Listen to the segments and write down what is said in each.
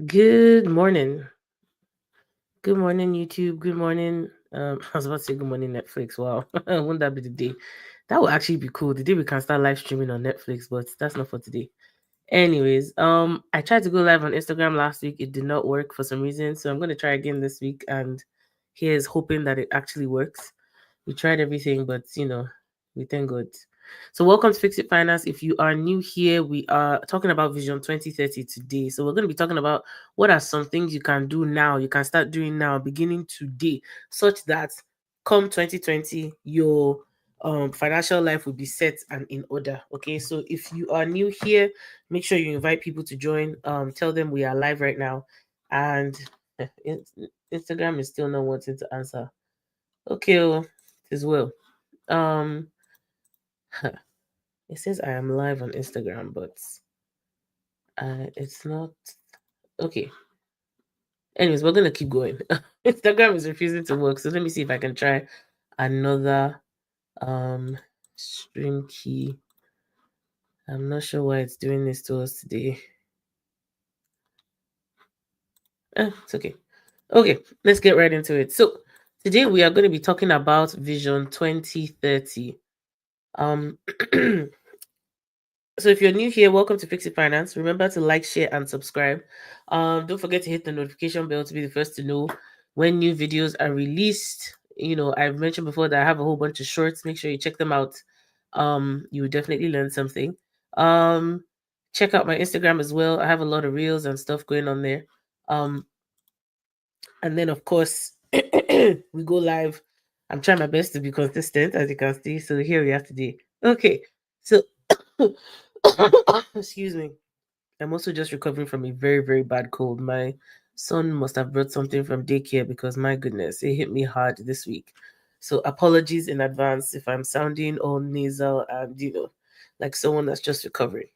Good morning. Good morning, YouTube. Good morning. I was about to say good morning, Netflix. Wow. Wouldn't that be the day? That would actually be cool. The day we can start live streaming on Netflix, but that's not for today. Anyways, I tried to go live on Instagram last week. It did not work for some reason. So I'm gonna try again this week, and here's hoping that it actually works. We tried everything, but we thank God. So welcome to Fix It Finance. If you are new here, we are talking about Vision 2030 today. So we're going to be talking about what are some things you can do now, you can start doing now, beginning today, such that come 2020, your financial life will be set and in order. Okay, so if you are new here, make sure you invite people to join. Tell them we are live right now, and Instagram is still not wanting to answer. Okay, as well. Um, it says I am live on Instagram, but it's not okay. Anyways, we're gonna keep going. Instagram is refusing to work, so let me see if I can try another stream key. I'm not sure why it's doing this to us today. It's okay. Okay, let's get right into it. So today we are going to be talking about Vision 2030. Um So if you're new here, welcome to Fix It Finance. Remember to like, share, and subscribe. Don't forget to hit the notification bell to be the first to know when new videos are released. I've mentioned before that I have a whole bunch of shorts. Make sure you check them out. You will definitely learn something. Um, check out my Instagram as well. I have a lot of reels and stuff going on there. And then of course we go live. I'm trying my best to be consistent, as you can see. So here we are today. Okay, so excuse me. I'm also just recovering from a very, very bad cold. My son must have brought something from daycare because my goodness, it hit me hard this week. So apologies in advance if I'm sounding all nasal and like someone that's just recovering.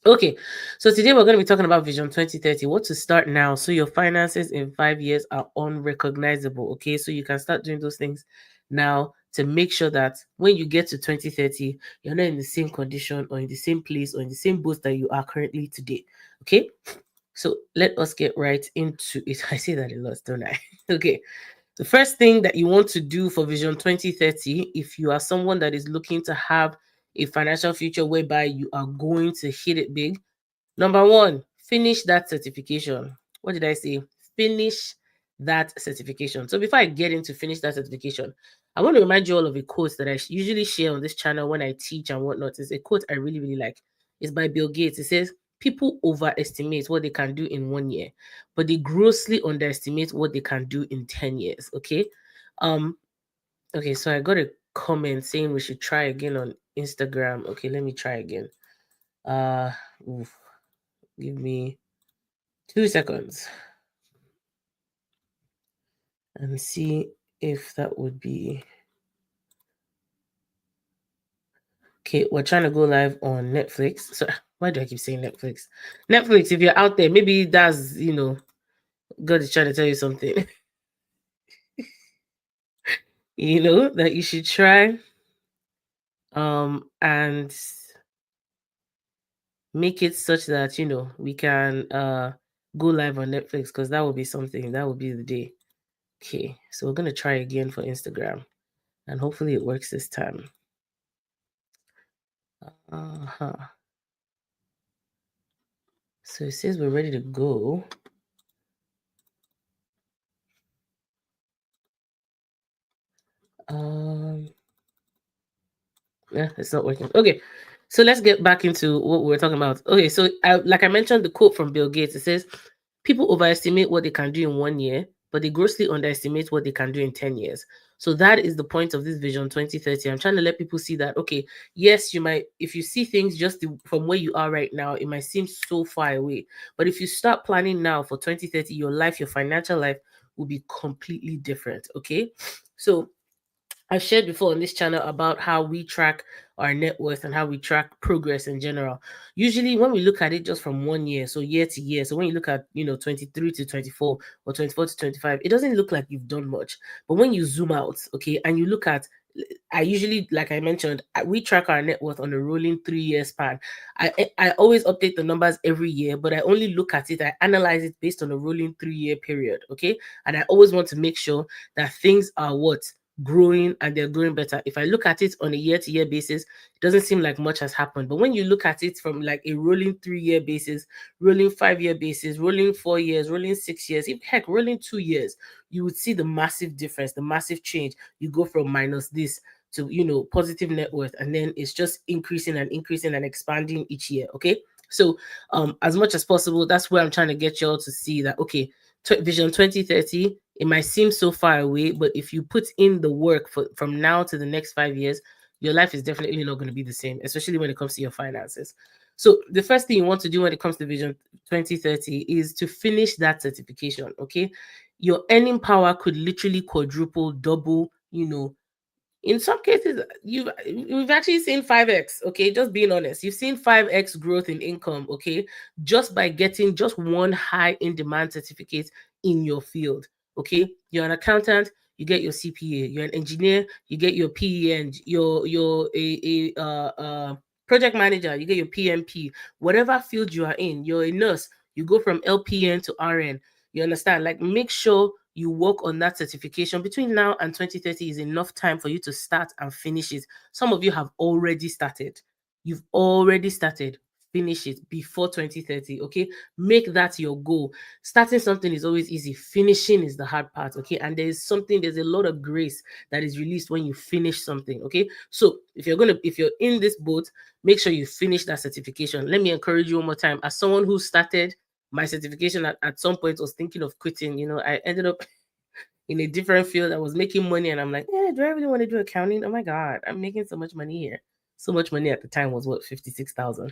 Okay, so today we're going to be talking about Vision 2030. What to start now so your finances in 5 years are unrecognizable. Okay, so you can start doing those things now to make sure that when you get to 2030, you're not in the same condition or in the same place or in the same boat that you are currently today. Okay, so let us get right into it. I say that a lot, don't I? Okay, the first thing that you want to do for Vision 2030, if you are someone that is looking to have a financial future whereby you are going to hit it big, number one, finish that certification. What did I say? Finish that certification. So before I get into finish that certification, I want to remind you all of a quote that I usually share on this channel when I teach and whatnot. It's a quote I really, really like. It's by Bill Gates. It says, people overestimate what they can do in 1 year, but they grossly underestimate what they can do in 10 years. Okay. Um, okay, so I got a comment saying we should try again on Instagram. Okay, let me try again. Uh oof, give me 2 seconds and see if that would be okay. We're trying to go live on Netflix. So why do I keep saying Netflix? Netflix, if you're out there, maybe that's God is trying to tell you something. That you should try and make it such that we can go live on Netflix, because that would be something. That would be the day. Okay, so we're gonna try again for Instagram, and hopefully it works this time. Uh-huh. So it says we're ready to go. Yeah, it's not working. Okay, so let's get back into what we were talking about. Okay, so like I mentioned, the quote from Bill Gates. It says, "People overestimate what they can do in 1 year, but they grossly underestimate what they can do in 10 years." So that is the point of this Vision 2030. I'm trying to let people see that. Okay, yes, you might, if you see things just from where you are right now, it might seem so far away. But if you start planning now for 2030, your life, your financial life will be completely different. Okay, so I've shared before on this channel about how we track our net worth and how we track progress in general. Usually, when we look at it just from 1 year, so year to year, so when you look at 23 to 24 or 24 to 25, it doesn't look like you've done much. But when you zoom out, okay, and you look at I usually, like I mentioned, we track our net worth on a rolling 3 year span. I always update the numbers every year, but I only look at it, I analyze it based on a rolling 3 year period. Okay. And I always want to make sure that things are what? Growing, and they're growing better. If I look at it on a year-to-year basis, it doesn't seem like much has happened. But when you look at it from like a rolling 3 year basis, rolling 5 year basis, rolling 4 years, rolling 6 years, if heck, rolling 2 years, you would see the massive difference, the massive change. You go from minus this to, positive net worth, and then it's just increasing and increasing and expanding each year. Okay. So as much as possible, that's where I'm trying to get y'all to see that, okay, vision 2030, it might seem so far away, but if you put in the work from now to the next 5 years, your life is definitely not going to be the same, especially when it comes to your finances. So the first thing you want to do when it comes to vision 2030 is to finish that certification. Okay. Your earning power could literally quadruple, double, in some cases we've actually seen 5x. Okay, just being honest, you've seen 5x growth in income. Okay, just by getting just one high in demand certificate in your field. Okay, you're an accountant, you get your CPA. You're an engineer, you get your PEN. You're a project manager, you get your PMP. Whatever field you are in, you're a nurse, you go from LPN to RN. You understand? Like, make sure you work on that certification. Between now and 2030 is enough time for you to start and finish it. Some of you have already started. You've already started. Finish it before 2030. Okay. Make that your goal. Starting something is always easy. Finishing is the hard part. Okay. And there's a lot of grace that is released when you finish something. Okay. So if you're in this boat, make sure you finish that certification. Let me encourage you one more time. As someone who started my certification at some point, was thinking of quitting. I ended up in a different field. I was making money, and I'm like, do I really want to do accounting? Oh my God, I'm making so much money here. So much money at the time was what, 56,000.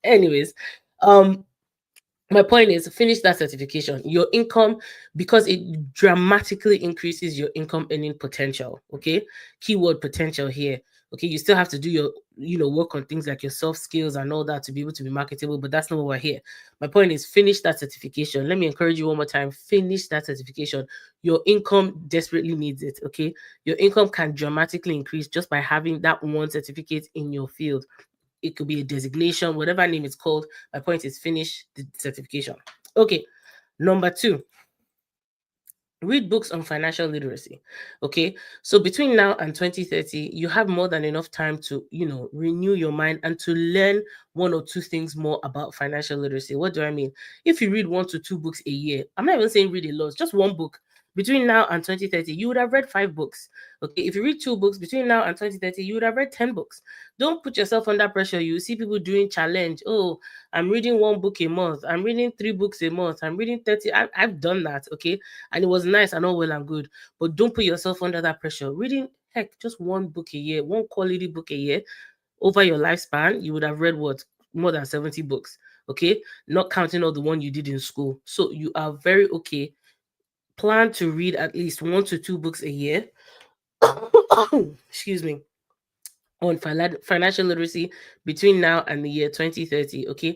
Anyways, um, my point is, finish that certification. Your income, because it dramatically increases your income earning potential. Okay, keyword potential here. Okay, you still have to do your work on things like your soft skills and all that to be able to be marketable, but that's not what we're here. My point is, finish that certification. Let me encourage you one more time, finish that certification. Your income desperately needs it. Okay, your income can dramatically increase just by having that one certificate in your field. It could be a designation, whatever name it's called. My point is, finish the certification. Okay. Number two, read books on financial literacy. Okay, so between now and 2030, you have more than enough time to renew your mind and to learn one or two things more about financial literacy. What do I mean? If you read 1 to 2 books a year, I'm not even saying read a lot, just one book. Between now and 2030, you would have read 5 books. Okay, if you read 2 books between now and 2030, you would have read 10 books. Don't put yourself under pressure. You see people doing challenge. Oh, I'm reading 1 book a month, I'm reading 3 books a month, I'm reading 30. I've done that. Okay, and it was nice and all well and good, but don't put yourself under that pressure. Reading, heck, just 1 book a year, one quality book a year, over your lifespan, you would have read what, more than 70 books. Okay, not counting all the one you did in school. So you are very okay. Plan to read at least 1 to 2 books a year. Excuse me, on financial literacy between now and the year 2030. Okay.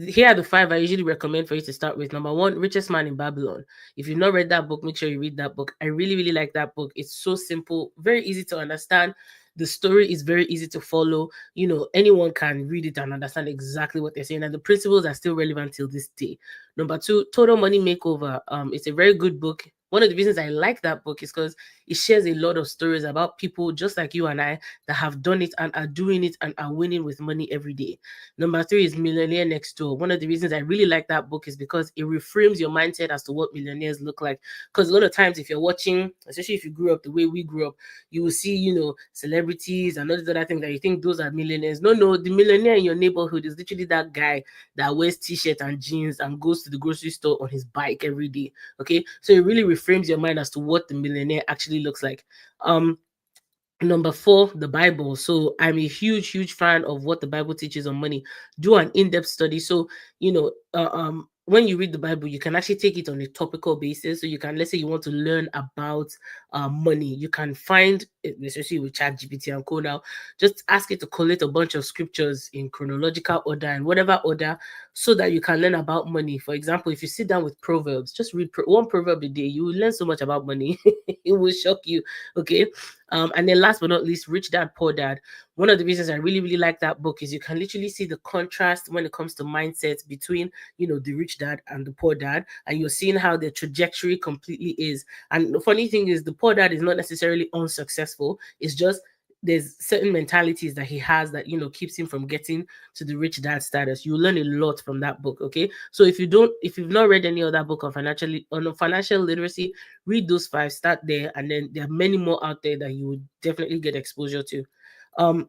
Here are the 5 I usually recommend for you to start with. Number 1, Richest Man in Babylon. If you've not read that book, make sure you read that book. I really, really like that book. It's so simple, very easy to understand. The story is very easy to follow. Anyone can read it and understand exactly what they're saying, and the principles are still relevant till this day. Number 2, Total Money Makeover. It's a very good book. One of the reasons I like that book is because it shares a lot of stories about people just like you and I that have done it and are doing it and are winning with money every day. Number 3 is Millionaire Next Door. One of the reasons I really like that book is because it reframes your mindset as to what millionaires look like. Because a lot of times, if you're watching, especially if you grew up the way we grew up, you will see, celebrities and all these other things that you think those are millionaires. No, the millionaire in your neighborhood is literally that guy that wears t-shirt and jeans and goes to the grocery store on his bike every day. Okay, so it really reframes your mind as to what the millionaire actually looks like. Number 4, the Bible. So I'm a huge, huge fan of what the Bible teaches on money. Do an in-depth study. So, when you read the Bible, you can actually take it on a topical basis. So you can, let's say you want to learn about money, you can find, especially with ChatGPT and Co now, just ask it to collate a bunch of scriptures in chronological order and whatever order, so that you can learn about money. For example, if you sit down with Proverbs, just read one proverb a day, you will learn so much about money. It will shock you. Okay. And then last but not least, Rich Dad Poor Dad. One of the reasons I really, really like that book is you can literally see the contrast when it comes to mindsets between, the rich dad and the poor dad, and you're seeing how their trajectory completely is. And the funny thing is, the poor dad is not necessarily unsuccessful. It's just there's certain mentalities that he has that keeps him from getting to the rich dad status. You learn a lot from that book. Okay, so if you've not read any other book on financial literacy, read those five, start there, and then there are many more out there that you would definitely get exposure to. um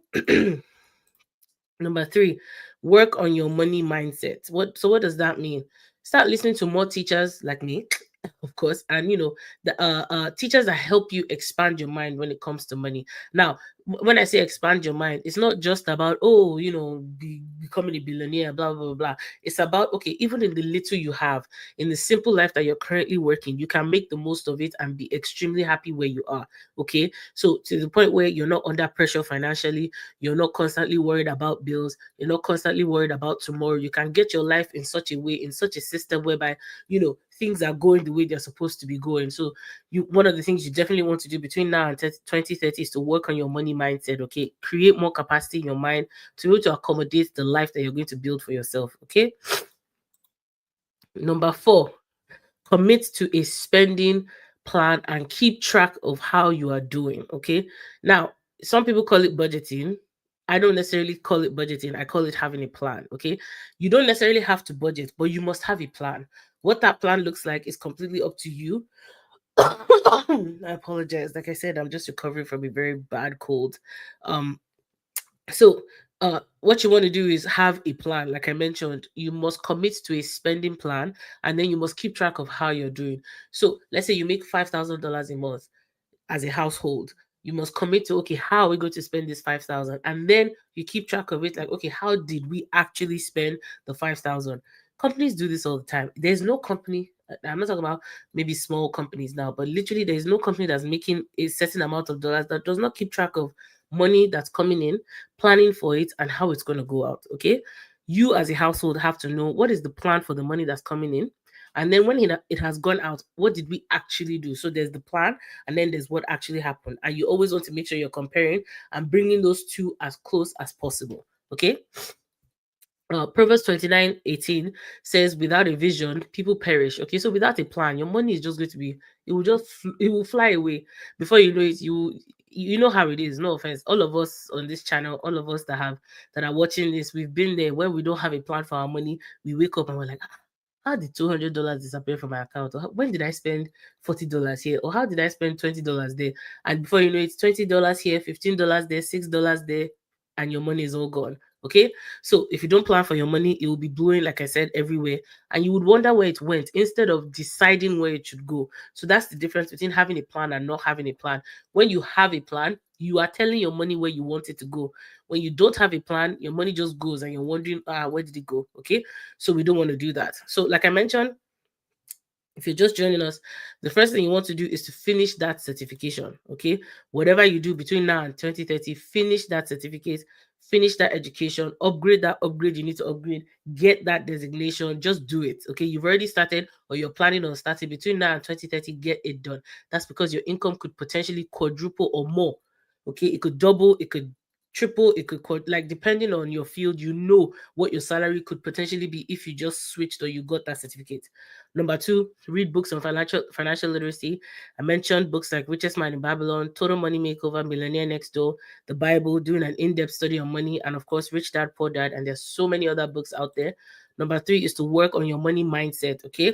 Number three, work on your money mindset. What does that mean? Start listening to more teachers like me, of course, and the teachers that help you expand your mind when it comes to money. Now, when I say expand your mind, it's not just about becoming a billionaire, blah blah blah blah. It's about, okay, even in the little you have, in the simple life that you're currently working, you can make the most of it and be extremely happy where you are. Okay, so to the point where you're not under pressure financially, you're not constantly worried about bills, you're not constantly worried about tomorrow. You can get your life in such a way, in such a system whereby things are going the way they're supposed to be going. So one of the things you definitely want to do between now and 2030 is to work on your money mindset. Okay, create more capacity in your mind to be able to accommodate the life that you're going to build for yourself. Okay. Number four, commit to a spending plan and keep track of how you are doing. Okay, now some people call it budgeting. I don't necessarily call it budgeting, I call it having a plan. Okay, you don't necessarily have to budget, but you must have a plan. What that plan looks like is completely up to you. I apologize, like I said, I'm just recovering from a very bad cold. um so, what you want to do is have a plan. Like I mentioned, you must commit to a spending plan, and then you must keep track of how you're doing. So, let's say you make $5,000 a month as a household. You must commit to, okay, how are we going to spend this 5,000, and then you keep track of it. Like, okay, how did we actually spend the 5,000? Companies do this all the time. There's no company. I'm not talking about maybe small companies now, but literally, there's no company that's making a certain amount of dollars that does not keep track of money that's coming in, planning for it, and how it's going to go out. Okay, you as a household have to know what is the plan for the money that's coming in, and then when it has gone out, what did we actually do? So there's the plan, and then there's what actually happened. And you always want to make sure you're comparing and bringing those two as close as possible. Okay. Proverbs 29:18 says, without a vision, people perish. Okay, so without a plan, your money is just going to be, it will fly away. Before you know it, you know how it is. No offense. All of us on this channel, all of us that are watching this, we've been there. When we don't have a plan for our money, we wake up and we're like, how did $200 disappear from my account? Or when did I spend $40 here? Or how did I spend $20 there? And before you know it, $20 here, $15 there, $6 there, and your money is all gone. Okay. So if you don't plan for your money, it will be blowing, like I said, everywhere. And you would wonder where it went instead of deciding where it should go. So that's the difference between having a plan and not having a plan. When you have a plan, you are telling your money where you want it to go. When you don't have a plan, your money just goes and you're wondering, where did it go? Okay. So we don't want to do that. So, like I mentioned, if you're just joining us, the first thing you want to do is to finish that certification. Okay, whatever you do between now and 2030, finish that certificate, finish that education, upgrade that upgrade you need to upgrade, get that designation. Just do it. Okay, you've already started or you're planning on starting. Between now and 2030, get it done. That's because your income could potentially quadruple or more. Okay, it could double, it could triple, it could like, depending on your field, what your salary could potentially be if you just switched or you got that certificate. Number two, read books on financial literacy. I mentioned books like Richest Man in Babylon, Total Money Makeover, Millionaire Next Door, the Bible, doing an in-depth study on money, and of course, Rich Dad Poor Dad. And there's so many other books out there. Number three is to work on your money mindset. Okay.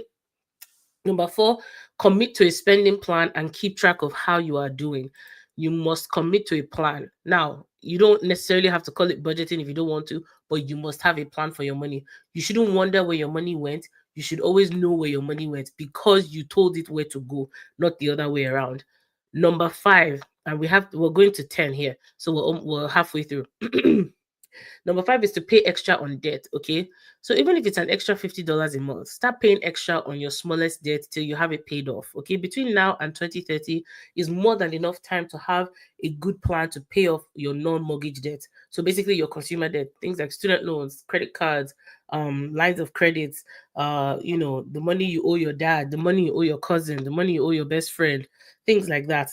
Number four, commit to a spending plan and keep track of how you are doing. You must commit to a plan. Now, you don't necessarily have to call it budgeting if you don't want to, but you must have a plan for your money. You shouldn't wonder where your money went. You should always know where your money went because you told it where to go, not the other way around. Number five, and we're going to 10 here, so we're halfway through. Number five is to pay extra on debt. Okay. So even if it's an extra $50 a month, start paying extra on your smallest debt till you have it paid off. Okay. Between now and 2030 is more than enough time to have a good plan to pay off your non-mortgage debt. So basically your consumer debt, things like student loans, credit cards, lines of credits, the money you owe your dad, the money you owe your cousin, the money you owe your best friend, things like that.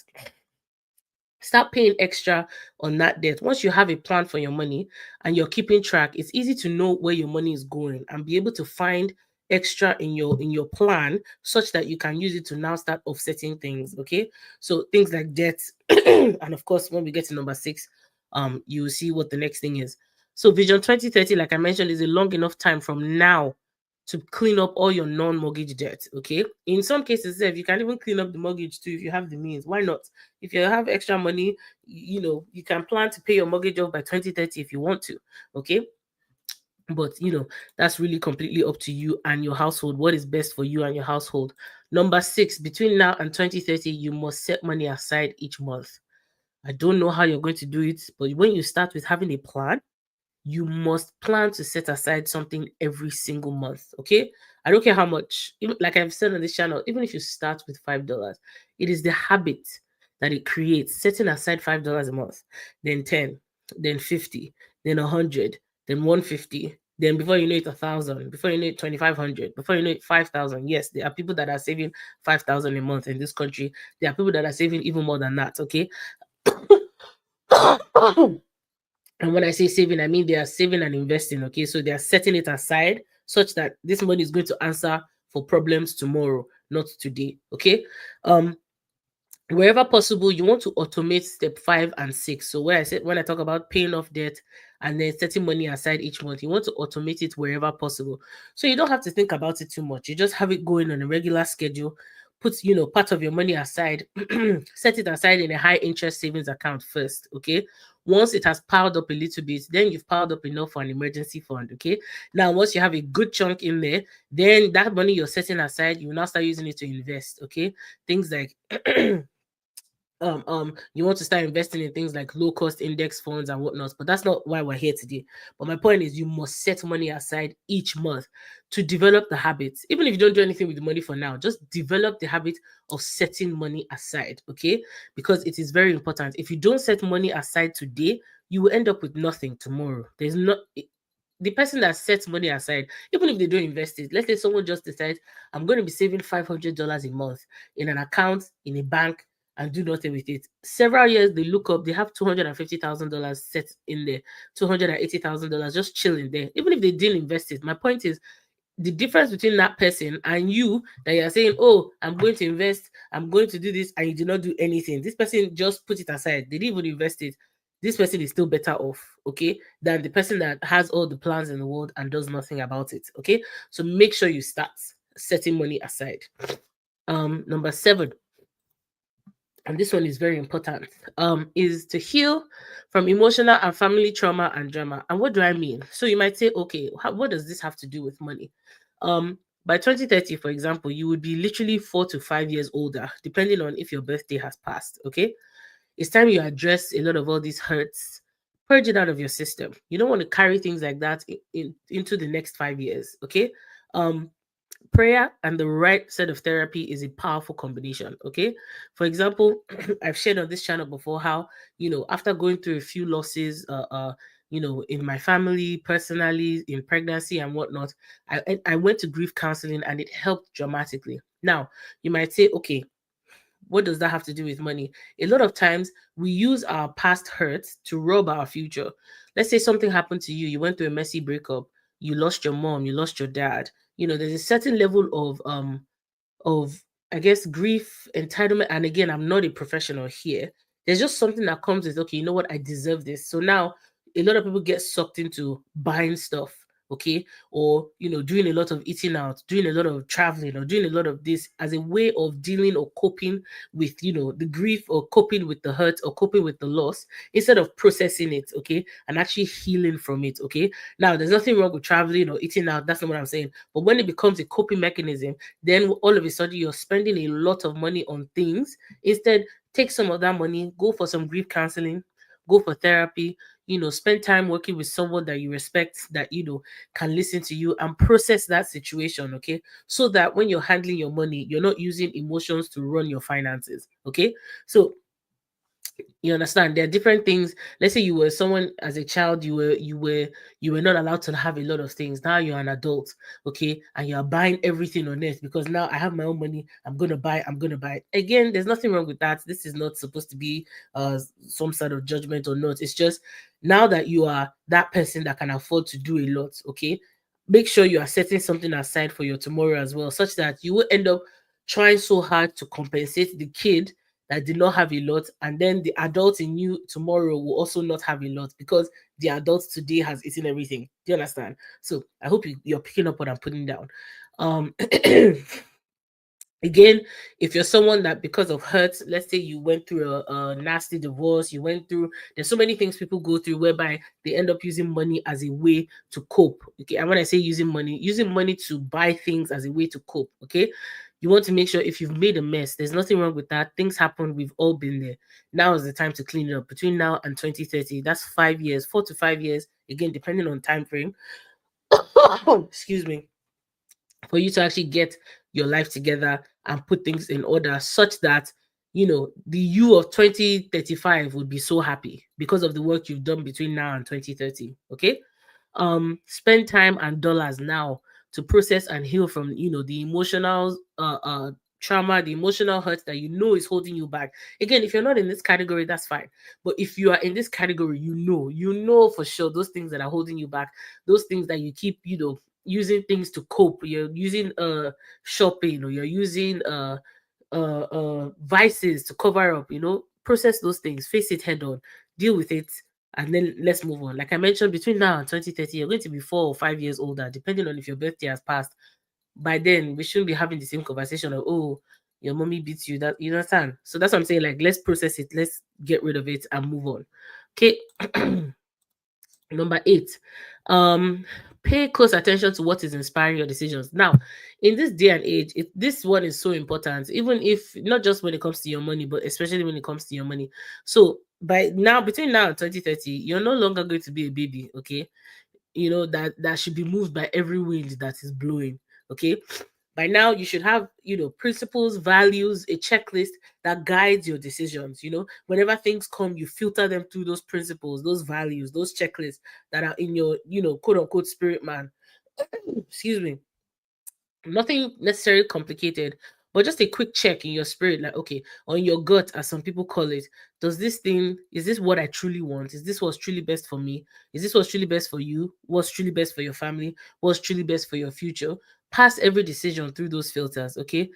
Start paying extra on that debt. Once you have a plan for your money and you're keeping track, it's easy to know where your money is going and be able to find extra in your plan such that you can use it to now start offsetting things. Okay, so things like debt and of course when we get to number 6, you will see what the next thing is. So vision 2030, like I mentioned, is a long enough time from now to clean up all your non-mortgage debt. Okay, in some cases if you can even clean up the mortgage too if you have the means. Why not? If you have extra money, you can plan to pay your mortgage off by 2030 if you want to. Okay, but that's really completely up to you and your household, what is best for you and your household. Number 6, between now and 2030, you must set money aside each month. I don't know how you're going to do it, but when you start with having a plan, you must plan to set aside something every single month. Okay, I don't care how much. Even, like I've said on this channel, even if you start with $5, it is the habit that it creates, setting aside $5 a month, then 10, then 50, then 100, then 150, then before you know it 1,000, before you know it 2,500, before you know it 5,000. Yes, there are people that are saving 5,000 a month in this country. There are people that are saving even more than that. Okay. And when I say saving, I mean they are saving and investing. Okay, so they are setting it aside such that this money is going to answer for problems tomorrow, not today. Okay. Wherever possible, you want to automate step 5 and 6. So where I said when I talk about paying off debt and then setting money aside each month, you want to automate it wherever possible. So you don't have to think about it too much. You just have it going on a regular schedule. Put part of your money aside, set it aside in a high interest savings account first. Okay. Once it has piled up a little bit, then you've piled up enough for an emergency fund. Okay. Now, once you have a good chunk in there, then that money you're setting aside, you now start using it to invest. Okay. Things like you want to start investing in things like low cost index funds and whatnot, but that's not why we're here today. But my point is you must set money aside each month to develop the habits. Even if you don't do anything with the money for now, just develop the habit of setting money aside. Okay, because it is very important. If you don't set money aside today, you will end up with nothing tomorrow. There's not the person that sets money aside, even if they don't invest it. Let's say someone just decides, I'm going to be saving $500 a month in an account in a bank and do nothing with it. Several years they look up, they have $250,000 set in there, $280,000 just chilling there. Even if they didn't invest it, my point is the difference between that person and you that you're saying, oh, I'm going to invest, I'm going to do this, and you did not do anything. This person just put it aside, they didn't even invest it. This person is still better off, okay, than the person that has all the plans in the world and does nothing about it. Okay, so make sure you start setting money aside. Number 7, and this one is very important, is to heal from emotional and family trauma and drama. And what do I mean? So you might say, okay, what does this have to do with money? By 2030, for example, you would be literally 4 to 5 years older, depending on if your birthday has passed. Okay, it's time you address a lot of all these hurts, purge it out of your system. You don't want to carry things like that into the next 5 years. Okay, prayer and the right set of therapy is a powerful combination. Okay, for example, I've shared on this channel before how after going through a few losses, in my family, personally, in pregnancy and whatnot, I went to grief counseling and it helped dramatically. Now you might say, okay, what does that have to do with money? A lot of times we use our past hurts to rob our future. Let's say something happened to you, you went through a messy breakup, you lost your mom, you lost your dad. There's a certain level of I guess grief, entitlement. And again, I'm not a professional here. There's just something that comes with, okay, you know what, I deserve this. So now a lot of people get sucked into buying stuff, okay, or doing a lot of eating out, doing a lot of traveling, or doing a lot of this as a way of dealing or coping with the grief, or coping with the hurt, or coping with the loss, instead of processing it, okay, and actually healing from it. Okay, now there's nothing wrong with traveling or eating out, that's not what I'm saying, but when it becomes a coping mechanism, then all of a sudden you're spending a lot of money on things. Instead, take some of that money, go for some grief counseling, go for therapy, spend time working with someone that you respect, that can listen to you and process that situation. Okay, so that when you're handling your money, you're not using emotions to run your finances. Okay, so You understand? There are different things. Let's say you were someone as a child, you were not allowed to have a lot of things. Now you're an adult, okay, and you're buying everything on earth because now I have my own money. I'm gonna buy. Again, there's nothing wrong with that. This is not supposed to be some sort of judgment or not. It's just now that you are that person that can afford to do a lot, okay. Make sure you are setting something aside for your tomorrow as well, such that you will end up trying so hard to compensate the kid that did not have a lot, and then the adult in you tomorrow will also not have a lot because the adult today has eaten everything. Do you understand? So I hope you're picking up what I'm putting down. Um Again, if you're someone that because of hurt, let's say you went through a nasty divorce, you went through, there's so many things people go through whereby they end up using money as a way to cope. Okay, and when I say using money to buy things as a way to cope. Okay, you want to make sure if you've made a mess, there's nothing wrong with that. Things happen, we've all been there. Now is the time to clean it up. Between now and 2030, that's 5 years, 4 to 5 years, again depending on time frame. Excuse me, for you to actually get your life together and put things in order such that the you of 2035 would be so happy because of the work you've done between now and 2030. Okay, spend time and dollars now to process and heal from the emotional trauma, the emotional hurt that is holding you back. Again, if you're not in this category, that's fine, but if you are in this category, you know for sure those things that are holding you back, those things that you keep using things to cope. You're using shopping, or you're using vices to cover up. Process those things, face it head on, deal with it, and then let's move on. Like I mentioned, between now and 2030, you're going to be 4 or 5 years older, depending on if your birthday has passed. By then, we shouldn't be having the same conversation of, oh, your mommy beats you. That you understand? So that's what I'm saying. Like, let's process it, let's get rid of it and move on. Okay. Number 8, pay close attention to what is inspiring your decisions. Now, in this day and age, this one is so important, even if not just when it comes to your money, but especially when it comes to your money. So, by now, between now and 2030, you're no longer going to be a baby, okay? That should be moved by every wind that is blowing. Okay, by now you should have principles, values, a checklist that guides your decisions. Whenever things come, you filter them through those principles, those values, those checklists that are in your quote unquote spirit man. Excuse me. Nothing necessarily complicated, but just a quick check in your spirit, like, okay, on your gut, as some people call it. Is this what I truly want? Is this what's truly best for me? Is this what's truly best for you? What's truly best for your family? What's truly best for your future? Pass every decision through those filters. Okay,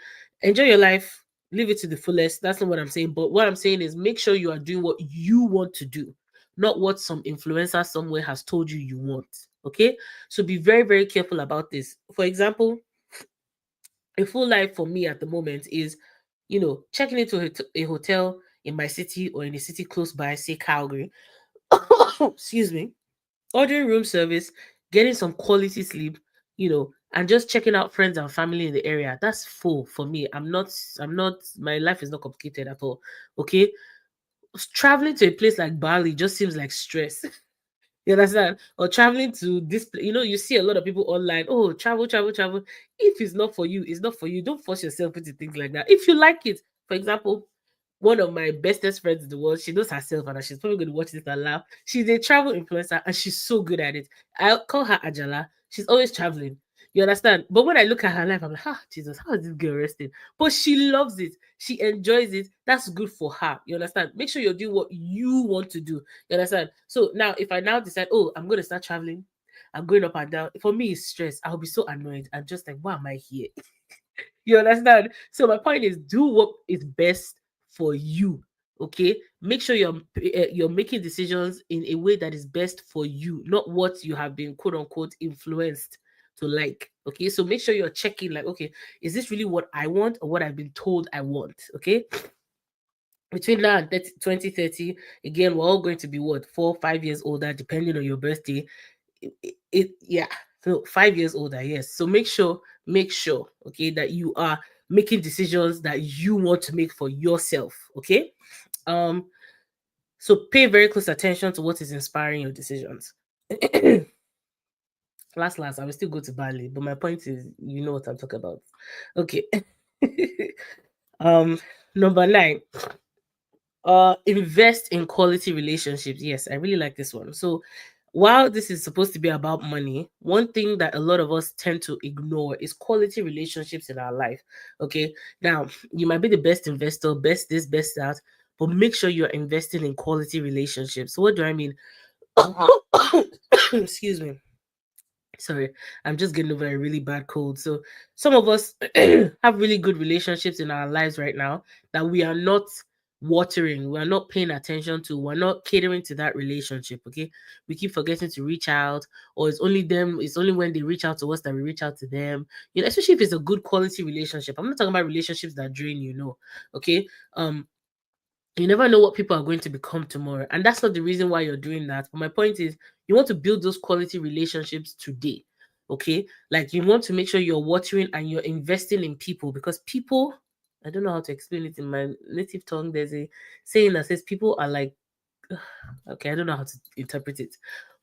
enjoy your life, live it to the fullest. That's not what I'm saying, but what I'm saying is make sure you are doing what you want to do, not what some influencer somewhere has told you want. Okay, so be very, very careful about this. For example, a full life for me at the moment is, checking into a hotel in my city or in a city close by, say Calgary. Excuse me. Ordering room service, getting some quality sleep, and just checking out friends and family in the area. That's full for me. My life is not complicated at all. Okay. Traveling to a place like Bali just seems like stress. You understand? Or traveling to this place, you see a lot of people online. Oh, travel, travel, travel. If it's not for you, it's not for you. Don't force yourself into things like that. If you like it, for example, one of my bestest friends in the world, she knows herself, and she's probably going to watch this and laugh. She's a travel influencer and she's so good at it. I call her Ajala. She's always traveling. You understand? But when I look at her life, I'm like, Jesus, how is this girl resting? But she loves it. She enjoys it. That's good for her. You understand? Make sure you're doing what you want to do. You understand? So now, if I now decide, oh, I'm going to start traveling, I'm going up and down. For me, it's stress. I'll be so annoyed. I'm just like, why am I here? You understand? So my point is, do what is best for you. Okay, make sure you're making decisions in a way that is best for you, not what you have been quote unquote influenced to like. Okay, so make sure you're checking, like, okay, is this really what I want or what I've been told I want? Okay, between now and 2030, again, we're all going to be what, 4 or 5 years older, depending on your birthday. Yeah, so 5 years older, yes. So make sure, okay, that you are making decisions that you want to make for yourself. Okay, um so pay very close attention to what is inspiring your decisions. Last, I will still go to Bali, but my point is, you know what I'm talking about. Okay. um Number 9, Invest in quality relationships. Yes, I really like this one. So while this is supposed to be about money, one thing that a lot of us tend to ignore is quality relationships in our life. Okay, now you might be the best investor, best this, best that, but make sure you're investing in quality relationships. So what do I mean? Excuse me. Sorry, I'm just getting over a really bad cold. So some of us have really good relationships in our lives right now that we are not watering, we're not paying attention to, we're not catering to that relationship. Okay, we keep forgetting to reach out, or it's only them, it's only when they reach out to us that we reach out to them. You know, especially if it's a good quality relationship. I'm not talking about relationships that drain you, no. Okay. You never know what people are going to become tomorrow, and that's not the reason why you're doing that. But my point is, you want to build those quality relationships today. Okay, like you want to make sure you're watering and you're investing in people, because people, I don't know how to explain it in my native tongue. There's a saying that says people are like, okay, I don't know how to interpret it,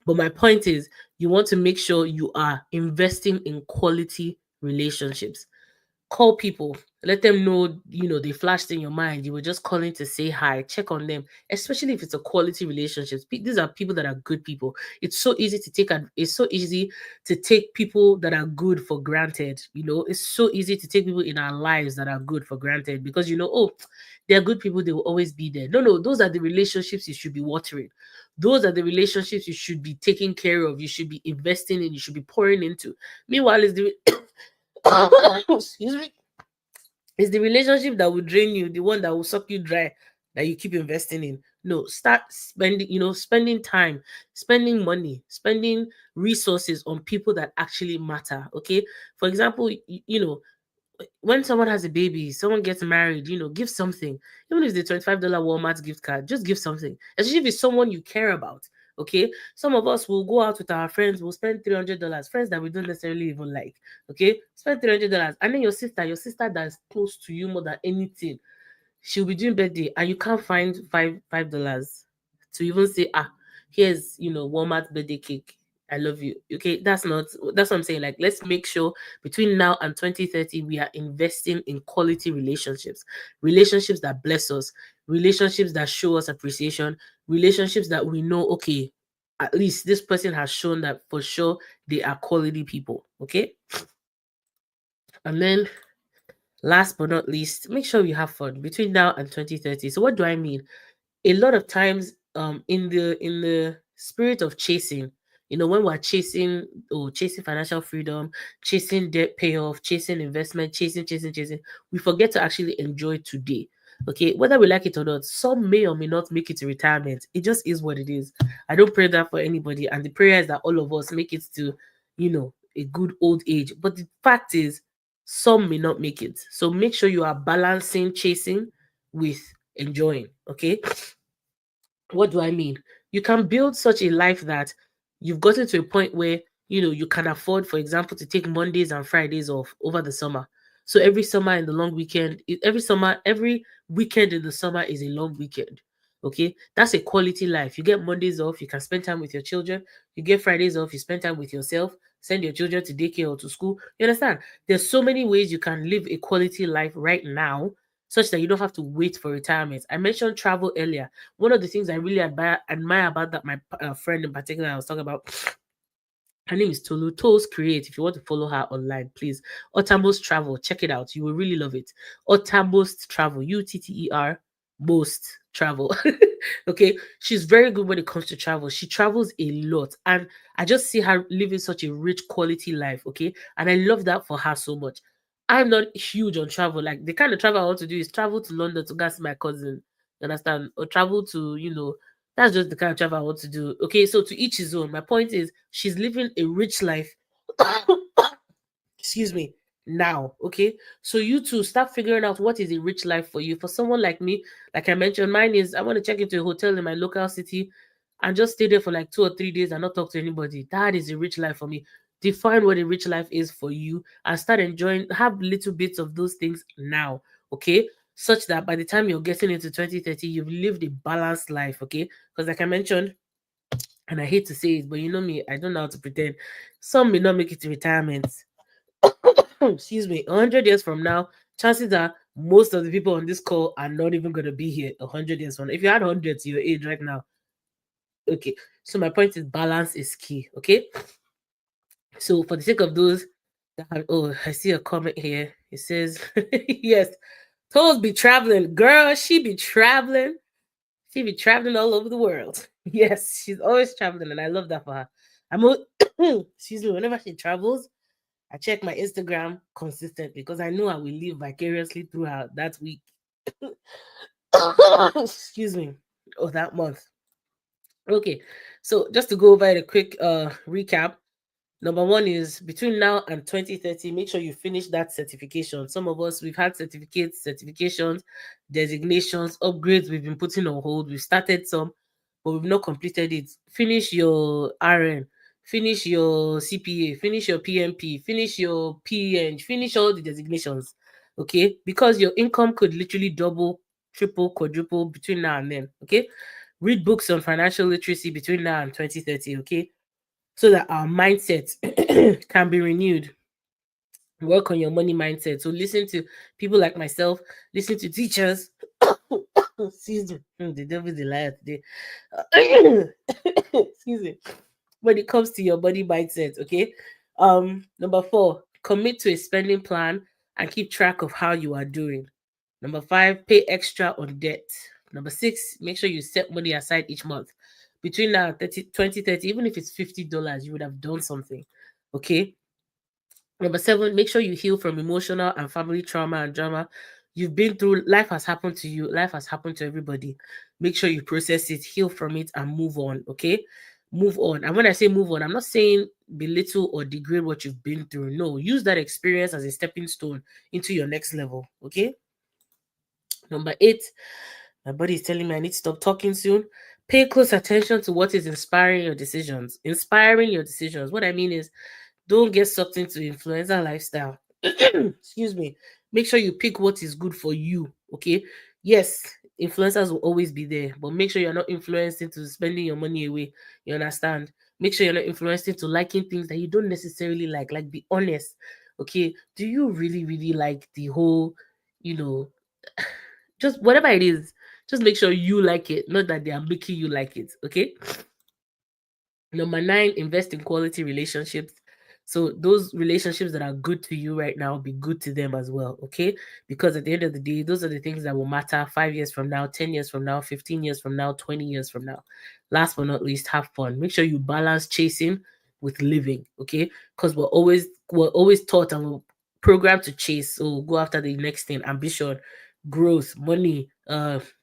but my point is, you want to make sure you are investing in quality relationships. Call people, let them know, they flashed in your mind, you were just calling to say hi, check on them, especially if it's a quality relationship. These are people that are good people. It's so easy to take people that are good for granted. It's so easy to take people in our lives that are good for granted, because oh, they're good people, they will always be there. No, no, those are the relationships you should be watering. Those are the relationships you should be taking care of, you should be investing in, you should be pouring into. Meanwhile, it's the excuse me, it's the relationship that will drain you, the one that will suck you dry, that you keep investing in. No, start spending, spending time, spending money, spending resources on people that actually matter. Okay. For example, when someone has a baby, someone gets married, give something. Even if it's a $25 Walmart gift card, just give something. Especially if it's someone you care about. Okay. Some of us will go out with our friends, we'll spend $300, friends that we don't necessarily even like. Okay. Spend $300. And then your sister that's close to you more than anything, she'll be doing birthday and you can't find $5 to even say, here's Walmart birthday cake, I love you. Okay, that's what I'm saying. Like, let's make sure between now and 2030 we are investing in quality relationships, relationships that bless us, relationships that show us appreciation, relationships that we know, okay, at least this person has shown that for sure they are quality people. Okay. And then last but not least, make sure you have fun between now and 2030. So what do I mean? A lot of times, in the spirit of chasing, when we're chasing financial freedom, chasing debt payoff, chasing investment, chasing, we forget to actually enjoy today. Okay, whether we like it or not, some may or may not make it to retirement. It just is what it is. I don't pray that for anybody, and the prayer is that all of us make it to a good old age. But the fact is, some may not make it. So make sure you are balancing chasing with enjoying. Okay. What do I mean? You can build such a life that you've gotten to a point where you can afford, for example, to take Mondays and Fridays off over the summer. So every summer in the long weekend, every weekend in the summer is a long weekend. Okay, that's a quality life. You get Mondays off, you can spend time with your children. You get Fridays off, you spend time with yourself. Send your children to daycare or to school. You understand? There's so many ways you can live a quality life right now, such that you don't have to wait for retirement. I mentioned travel earlier. One of the things I really admire about that, my friend in particular I was talking about, her name is Tolu. Toes Create. If you want to follow her online, please. Uttermost Travel. Check it out. You will really love it. Uttermost Travel. UTTER most travel. Okay. She's very good when it comes to travel. She travels a lot. And I just see her living such a rich quality life. Okay. And I love that for her so much. I'm not huge on travel. Like, the kind of travel I want to do is travel to London to go see my cousin. You understand? Or travel to, that's just the kind of travel I want to do. Okay, so to each his own. My point is, she's living a rich life. Excuse me. Now, okay. So you two start figuring out what is a rich life for you. For someone like me, like I mentioned, mine is I want to check into a hotel in my local city and just stay there for like 2 or 3 days and not talk to anybody. That is a rich life for me. Define what a rich life is for you and start enjoying, have little bits of those things now, okay? Such that by the time you're getting into 2030, you've lived a balanced life, okay? Because like I mentioned, and I hate to say it, but you know me, I don't know how to pretend. Some may not make it to retirement. Excuse me, 100 years from now, chances are most of the people on this call are not even going to be here 100 years from now. If you had 100 to your age right now, okay. So my point is balance is key, okay? So for the sake of those that have, oh, I see a comment here. It says, yes, Toes be traveling. Girl, she be traveling. She be traveling all over the world. Yes, she's always traveling, and I love that for her. Excuse me, whenever she travels, I check my Instagram consistently because I know I will live vicariously through her that week. Excuse me, or that month. Okay, so just to go over a quick recap. Number one is between now and 2030, make sure you finish that certification. Some of us, we've had certificates, certifications, designations, upgrades we've been putting on hold. We've started some, but we've not completed it. Finish your RN, finish your CPA, finish your PMP, finish your PEN, finish all the designations. Okay, because your income could literally double, triple, quadruple between now and then. Okay, read books on financial literacy between now and 2030. Okay, so that our mindset can be renewed. Work on your money mindset. So listen to people like myself, listen to teachers. Excuse me, the devil is a liar today. Excuse me. When it comes to your money mindset, okay. Number four, commit to a spending plan and keep track of how you are doing. Number five, pay extra on debt. Number six, make sure you set money aside each month. Between now and 2030, even if it's $50, you would have done something. Okay. Number seven, make sure you heal from emotional and family trauma and drama. You've been through, life has happened to you, life has happened to everybody. Make sure you process it, heal from it, and move on. Okay. Move on. And when I say move on, I'm not saying belittle or degrade what you've been through. No, use that experience as a stepping stone into your next level. Okay. Number eight, my body is telling me I need to stop talking soon. Pay close attention to what is inspiring your decisions. Inspiring your decisions. What I mean is, don't get sucked into influencer lifestyle. Excuse me. Make sure you pick what is good for you. Okay. Yes, influencers will always be there, but make sure you're not influenced into spending your money away. You understand? Make sure you're not influenced into liking things that you don't necessarily like. Like, be honest. Okay. Do you really, really like the whole, you know, just whatever it is, just make sure you like it, not that they are making you like it. Okay. Number nine, invest in quality relationships. So those relationships that are good to you right now, be good to them as well. Okay. Because at the end of the day, those are the things that will matter 5 years from now, 10 years from now, 15 years from now, 20 years from now. Last but not least, have fun. Make sure you balance chasing with living. Okay. Because we're always taught and we're programmed to chase. So go after the next thing, ambition, growth, money,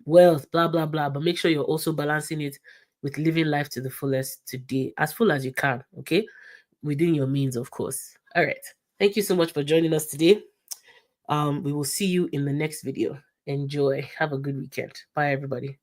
wealth, blah, blah, blah. But make sure you're also balancing it with living life to the fullest today, as full as you can, okay? Within your means, of course. All right. Thank you so much for joining us today. We will see you in the next video. Enjoy. Have a good weekend. Bye, everybody.